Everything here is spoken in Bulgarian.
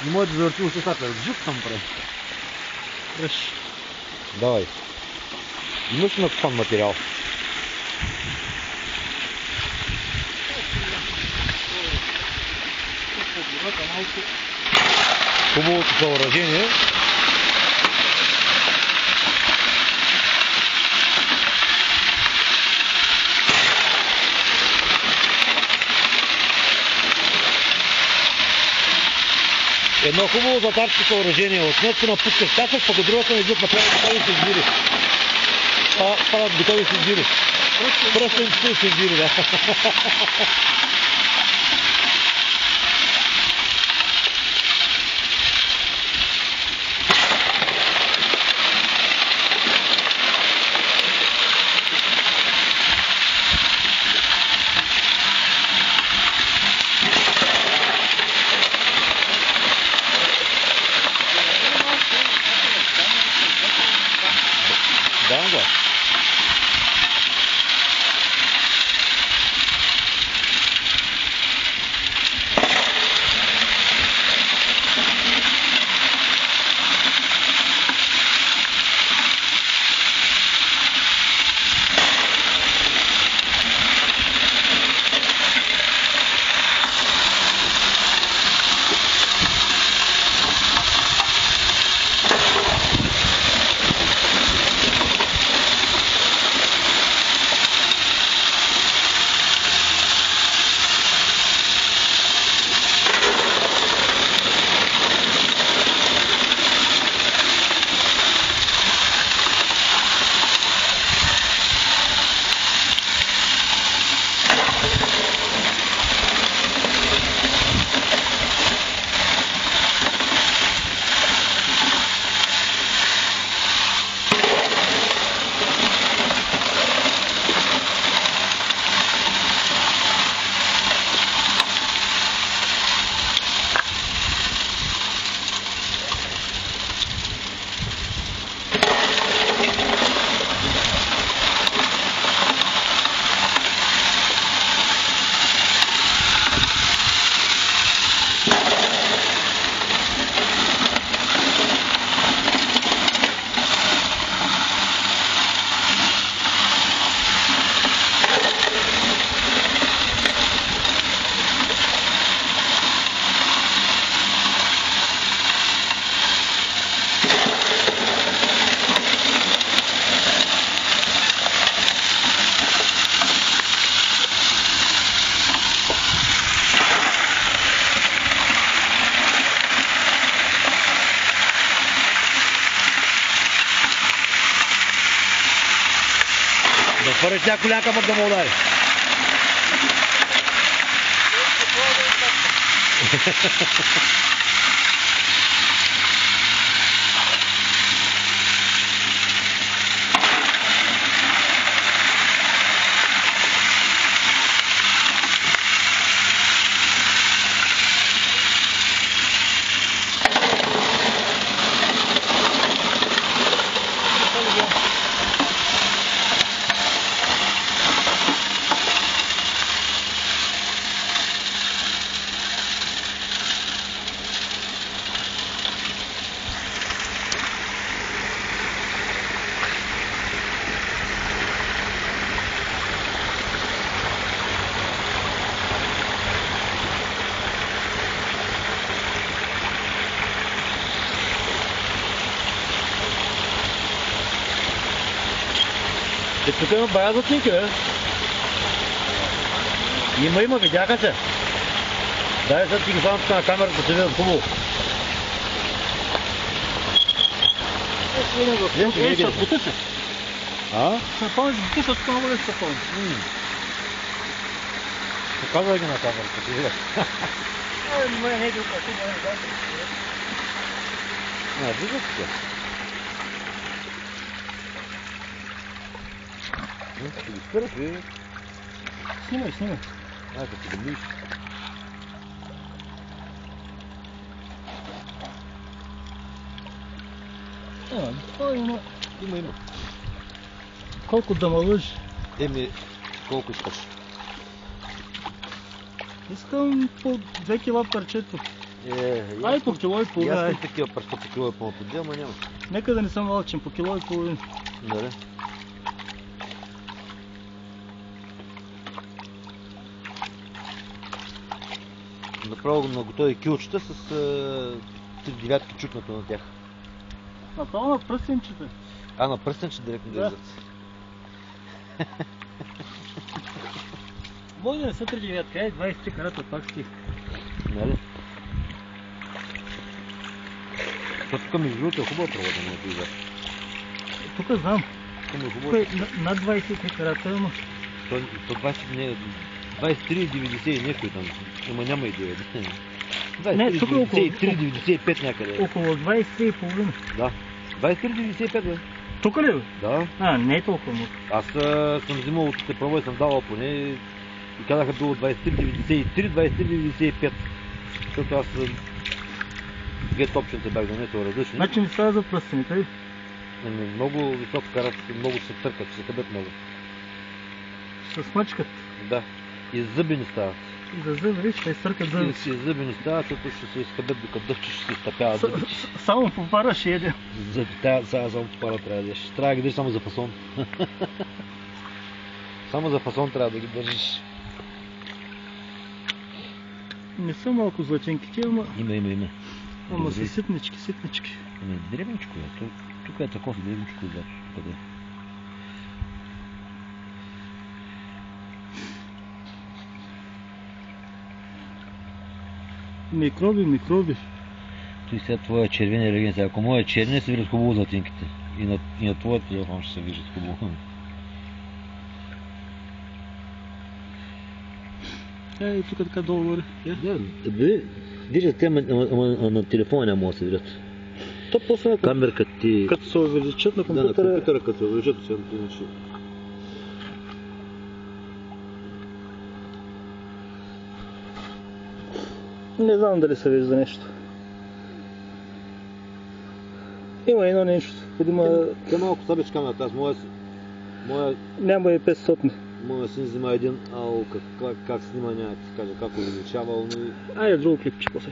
Не може да завърти устата. Жук там прави. Ръш. Давай. Имаш накопан материал. Хубавото съоръжение. Едно хубаво затарчко съоръжение. От днеска напускаш касък, пък от другата не идват направят готови с избири. Правят готови с избири. Просто им стои с избири, да. Да. Първи тя коляка пък да му удари. Тук има бая за снимки, бе. Има, видяха се. Дай сега ти ги слагам тук на камерата да се видят хубаво. Ще потъся. Ще помниш, потъся тук много лесно помниш. Показвай ги на камерата, ти видят. Не е друг път, Виждат се. Ще ги спират ли? Снимай. Като го миш. Това има. Има. Колко да ме лъжи? Колко искаш? Искам по 2 кила парчето. Ай, по кило и половина. Аз такива парчета по кило и половина поддел, ама няма. Нека да не съм алчен, по кило и половина. Нали? Направо на готови килчета с 3 девятки чукнато на тях. Направо на пръстенчета. На пръстенче директно да излизат. Може да не са 3 девятки, 23 карата пак стих. Нали? Тук между другото е хубава провода на телевизор. Тук знам. Тук е над 23 карата, ама... То 23,90 и някой там. Ама няма идея. Не, тук е около... 93,95 някъде. Около 23,5. Да. 23,95 бе. Тук ли бе? Да. Не е толкова много. Аз съм взимал от те проба и съм давал поне и казаха било 23,93, 23,95. Защото аз две топченца бях донесъл различни. Значи не става за пръстените, ли? Много високо карат, много се търкат, се къбят много. С мъчкат. Да. И зъби не стават. И за зъби, виж, ще изтъркат зъби. И зъби не стават, защото ще се изкъбят докато дъвче, ще се изтъпяват зъбите. Само по пара ще еде. Зъби, сега само по пара трябва да ядеш. Трябва да ги държиш само за фасон. Само за фасон трябва да ги държиш. Не са малко златинките, ама... Има. Ама са ситнички. Дребничко е. Тук е такова дребничко отзад. Къде? Микроби. Той сега твоя червения реагент. Ако моя черния се виждат хубаво златинките. И на твоя телефон ще се виждат хубаво. И тук така долу горе. Да, виждат те, на телефона не могат да се видят. То после камерката ти... Като се увеличат на компютъра... Да, на компютъра като се увеличат, иначе... Не знам дали се вижда нещо. Има едно нещо. Те малко слабич камерата, аз моя... Няма и 500. Моя син взима един, как снима, няма да ти кажа как увеличавал, но... Айде друго клипче после.